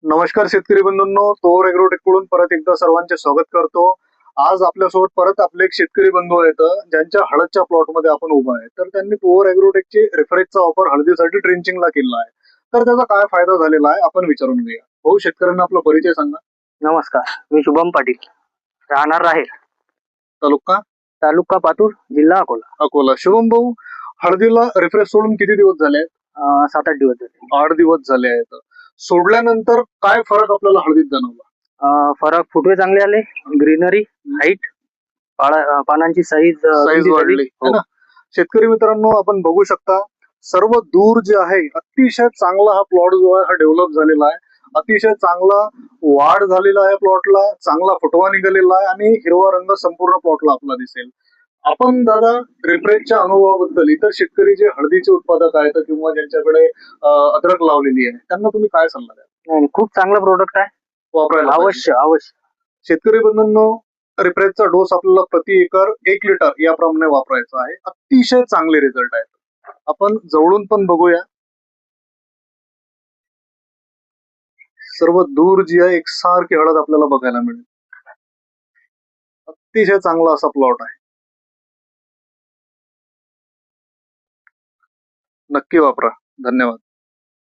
नमस्कार शेतकरी बंधूंनो, तोवर एग्रोटेक कडून परत एकदा सर्वांचे स्वागत करतो. आज आपल्यासोबत परत आपले एक शेतकरी बंधू आहेत ज्यांच्या हळदच्या प्लॉट मध्ये आपण उभा आहे. तर त्यांनी तोवर एग्रोटेकचे रेफरेजचा वापर हळदीसाठी ट्रेंचिंगला केला आहे. तर त्याचा काय फायदा झालेला आहे आपण विचारून घेऊया. भाऊ, शेतकऱ्यांना आपला परिचय सांगा. नमस्कार, मी शुभम पाटील, राहणार राहेर, तालुका पातूर, जिल्हा अकोला. अकोला. शुभम भाऊ, हळदीला रेफरेज सोडून किती दिवस झाले आहेत? 7-8 दिवस झाले. 8 दिवस झाले आहेत. सोडल्यानंतर काय फरक आपल्याला हळदीत जाणवला? फरक फुटवे चांगले आले, ग्रीनरी, हाईट, पानांची साईज वाढली है ना. शेतकरी मित्रांनो, आपण बघू शकता सर्व दूर जे आहे अतिशय चांगला हा प्लॉट जो आहे हा डेव्हलप झालेला आहे. अतिशय चांगला वाढ झालेला आहे प्लॉटला, चांगला फुटवा निघालेला आहे आणि हिरवा रंग संपूर्ण प्लॉटला आपला दिसेल. आपण दादा रेफरेजच्या अनुभवाबद्दल इतर शेतकरी जे हळदीचे उत्पादक आहेत किंवा ज्यांच्याकडे अद्रक लावलेली आहे त्यांना तुम्ही काय सल्ला द्याल? खूप चांगला प्रोडक्ट आहे, वापरायला अवश्य. शेतकरी बंधूंनो, रेफरेजचा डोस आपल्याला प्रति एकर 1 लिटर याप्रमाणे वापरायचा आहे. अतिशय चांगले रिझल्ट आहेत. आपण जवळून पण बघूया. सर्व दूर जी आहे एकसारखी हळद आपल्याला बघायला मिळेल. अतिशय चांगला असा प्लॉट आहे. नक्की वापरा. धन्यवाद.